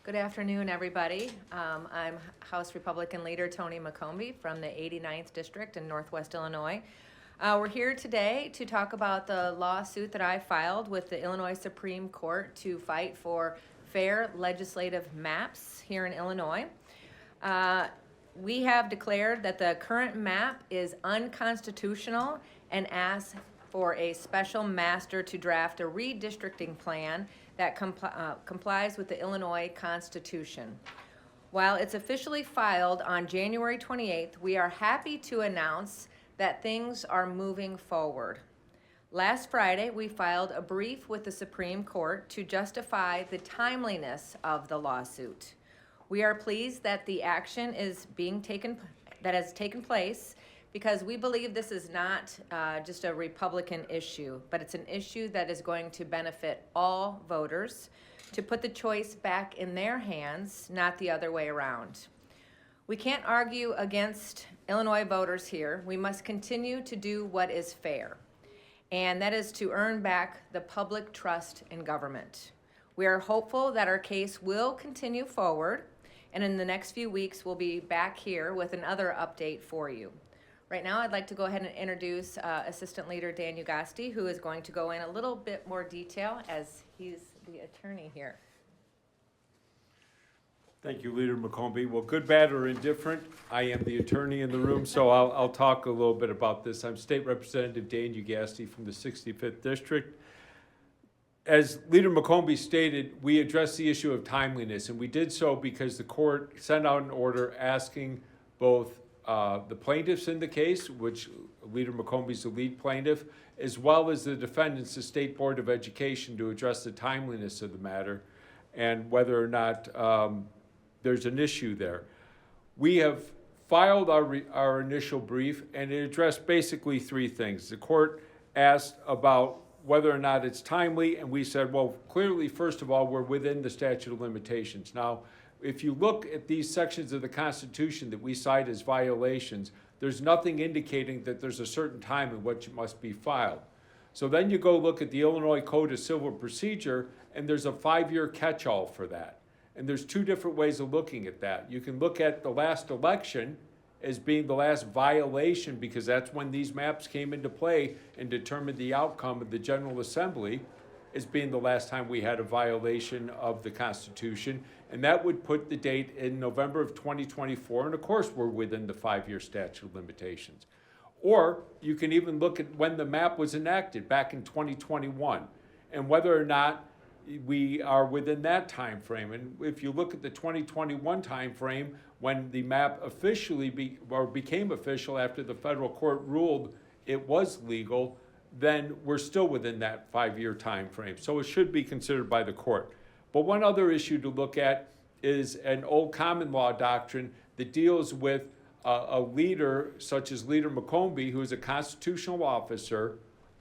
Good afternoon, everybody. I'm House Republican Leader Tony McCombie from the 89th District in Northwest Illinois. We're here today to talk about the lawsuit that I filed with the Illinois Supreme Court to fight for fair legislative maps here in Illinois. We have declared that the current map is unconstitutional and asked for a special master to draft a redistricting plan that complies with the Illinois Constitution. While it's officially filed on January 28th, we are happy to announce that things are moving forward. Last Friday, we filed a brief with the Supreme Court to justify the timeliness of the lawsuit. We are pleased that the action is that has taken place because we believe this is not just a Republican issue, but it's an issue that is going to benefit all voters to put the choice back in their hands, not the other way around. We can't argue against Illinois voters here. We must continue to do what is fair, and that is to earn back the public trust in government. We are hopeful that our case will continue forward, and in the next few weeks, we'll be back here with another update for you. Right now, I'd like to go ahead and introduce Assistant Leader Dan Ugaste, who is going to go in a little bit more detail as he's the attorney here. Thank you, Leader McCombie. Well, good, bad, or indifferent, I am the attorney in the room, so I'll talk a little bit about this. I'm State Representative Dan Ugaste from the 65th District. As Leader McCombie stated, we addressed the issue of timeliness, and we did so because the court sent out an order asking both the plaintiffs in the case, which Leader McCombie is the lead plaintiff, as well as the defendants, the State Board of Education, to address the timeliness of the matter and whether or not there's an issue there. We have filed our initial brief, and it addressed basically three things. The court asked about whether or not it's timely, and we said, well, clearly, first of all, we're within the statute of limitations. Now, if you look at these sections of the Constitution that we cite as violations, there's nothing indicating that there's a certain time in which it must be filed. So then you go look at the Illinois Code of Civil Procedure, and there's a 5-year catch-all for that. And there's two different ways of looking at that. You can look at the last election as being the last violation, because that's when these maps came into play and determined the outcome of the General Assembly, as being the last time we had a violation of the Constitution. And that would put the date in November of 2024, and of course we're within the 5-year statute of limitations. Or you can even look at when the map was enacted back in 2021, and whether or not we are within that time frame. And if you look at the 2021 time frame, when the map officially became official after the federal court ruled it was legal, then we're still within that 5-year time frame. So it should be considered by the court. But one other issue to look at is an old common law doctrine that deals with a leader such as Leader McCombie, who is a constitutional officer,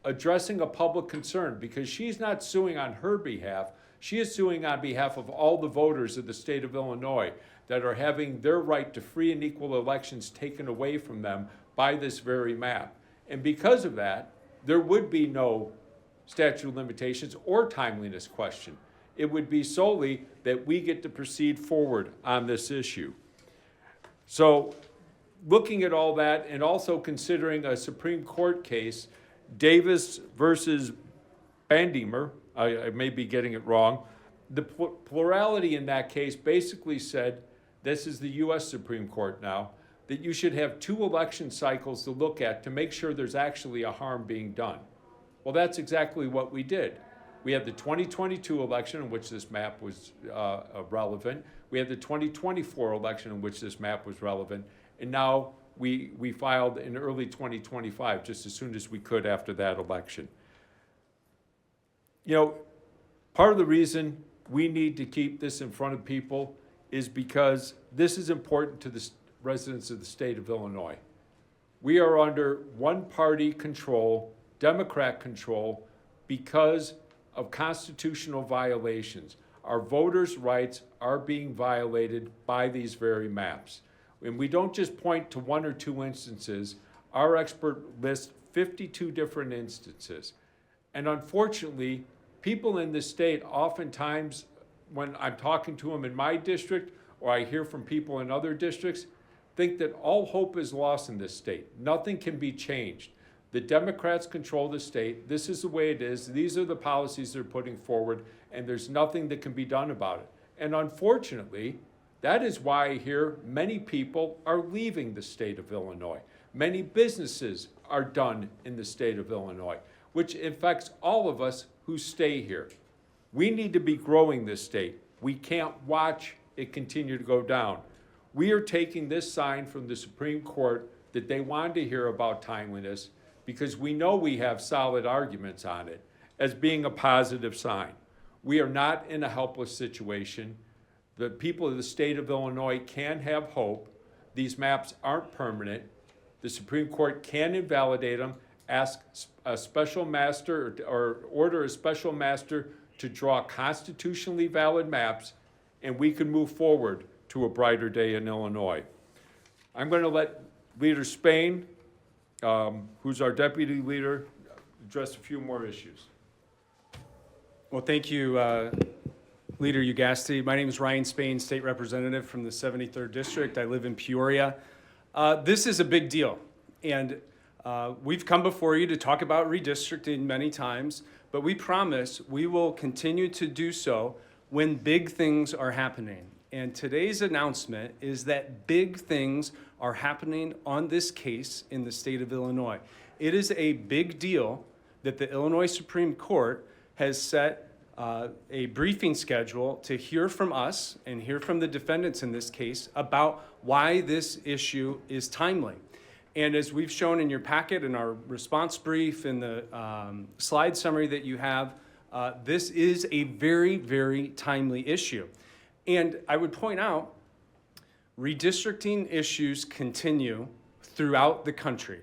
addressing a public concern, because she's not suing on her behalf. She is suing on behalf of all the voters of the state of Illinois that are having their right to free and equal elections taken away from them by this very map. And because of that, there would be no statute of limitations or timeliness question. It would be solely that we get to proceed forward on this issue. So looking at all that, and also considering a Supreme Court case, Davis versus Bandimer, I may be getting it wrong, the plurality in that case basically said, this is the U.S. Supreme Court now, that you should have 2 election cycles to look at to make sure there's actually a harm being done. Well, that's exactly what we did. We had the 2022 election in which this map was relevant. We had the 2024 election in which this map was relevant. And now we filed in early 2025, just as soon as we could after that election. You know, part of the reason we need to keep this in front of people is because this is important to the residents of the state of Illinois. We are under one-party control, Democrat control, because of constitutional violations. Our voters' rights are being violated by these very maps. And we don't just point to 1 or 2 instances. Our expert lists 52 different instances. And unfortunately, people in this state oftentimes when I'm talking to them in my district, or I hear from people in other districts, think that all hope is lost in this state. Nothing can be changed. The Democrats control the state. This is the way it is. These are the policies they're putting forward, and there's nothing that can be done about it. And unfortunately, that is why I hear many people are leaving the state of Illinois. Many businesses are done in the state of Illinois, which affects all of us who stay here. We need to be growing this state. We can't watch it continue to go down. We are taking this sign from the Supreme Court that they wanted to hear about timeliness, because we know we have solid arguments on it, as being a positive sign. We are not in a helpless situation. The people of the state of Illinois can have hope. These maps aren't permanent. The Supreme Court can invalidate them, ask a special master or order a special master to draw constitutionally valid maps, and we can move forward to a brighter day in Illinois. I'm going to let Leader Spain, who's our deputy leader, address a few more issues. Well, thank you, Leader Ugaste. My name is Ryan Spain, State Representative from the 73rd District. I live in Peoria. This is a big deal, and we've come before you to talk about redistricting many times, but we promise we will continue to do so when big things are happening. And today's announcement is that big things are happening on this case in the state of Illinois. It is a big deal that the Illinois Supreme Court has set a briefing schedule to hear from us and hear from the defendants in this case about why this issue is timely. And as we've shown in your packet, in our response brief, in the slide summary that you have, this is a very, very timely issue. And I would point out, redistricting issues continue throughout the country.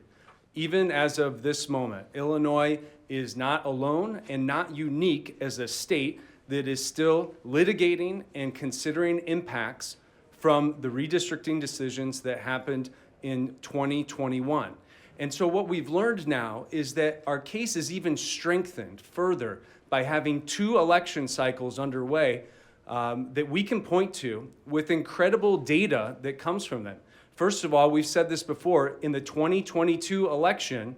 Even as of this moment, Illinois is not alone and not unique as a state that is still litigating and considering impacts from the redistricting decisions that happened in 2021. And so what we've learned now is that our case is even strengthened further by having 2 election cycles underway that we can point to with incredible data that comes from them. First of all, we've said this before, in the 2022 election,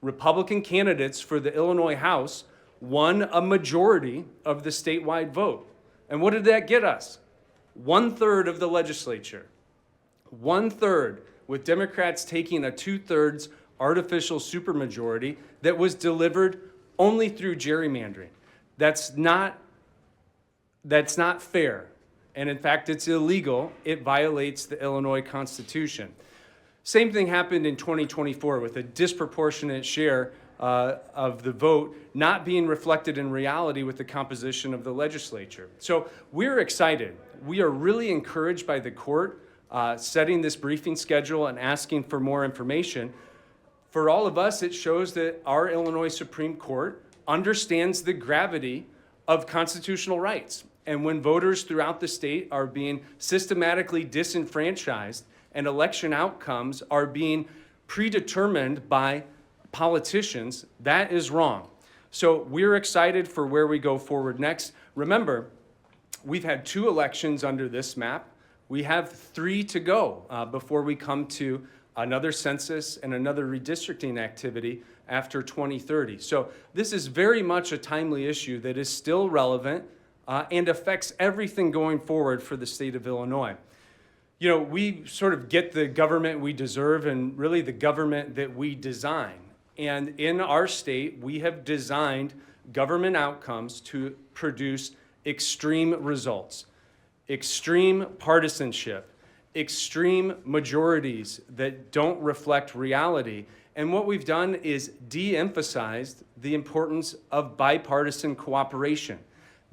Republican candidates for the Illinois House won a majority of the statewide vote. And what did that get us? 1/3 of the legislature. 1/3, with Democrats taking a 2/3 artificial supermajority that was delivered only through gerrymandering. That's not fair. And in fact, it's illegal. It violates the Illinois Constitution. Same thing happened in 2024 with a disproportionate share of the vote not being reflected in reality with the composition of the legislature. So we're excited. We are really encouraged by the court setting this briefing schedule and asking for more information. For all of us, it shows that our Illinois Supreme Court understands the gravity of constitutional rights. And when voters throughout the state are being systematically disenfranchised and election outcomes are being predetermined by politicians, that is wrong. So we're excited for where we go forward next. Remember, we've had 2 elections under this map. We have 3 to go before we come to another census and another redistricting activity after 2030. So this is very much a timely issue that is still relevant and affects everything going forward for the state of Illinois. You know, we sort of get the government we deserve and really the government that we design. And in our state, we have designed government outcomes to produce extreme results, extreme partisanship, extreme majorities that don't reflect reality. And what we've done is de-emphasized the importance of bipartisan cooperation.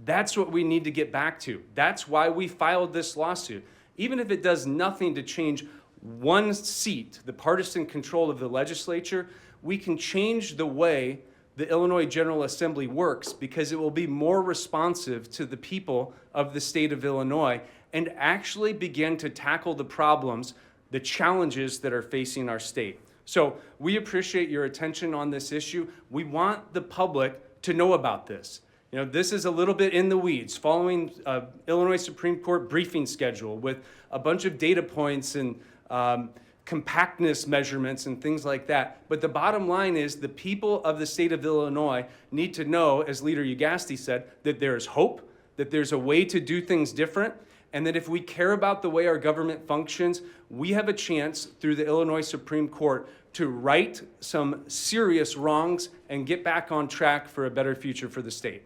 That's what we need to get back to. That's why we filed this lawsuit. Even if it does nothing to change one seat, the partisan control of the legislature, we can change the way the Illinois General Assembly works because it will be more responsive to the people of the state of Illinois and actually begin to tackle the problems, the challenges that are facing our state. So we appreciate your attention on this issue. We want the public to know about this. You know, this is a little bit in the weeds, following Illinois Supreme Court briefing schedule with a bunch of data points and compactness measurements and things like that. But the bottom line is the people of the state of Illinois need to know, as Leader Ugaste said, that there is hope, that there's a way to do things different, and that if we care about the way our government functions, we have a chance through the Illinois Supreme Court to right some serious wrongs and get back on track for a better future for the state.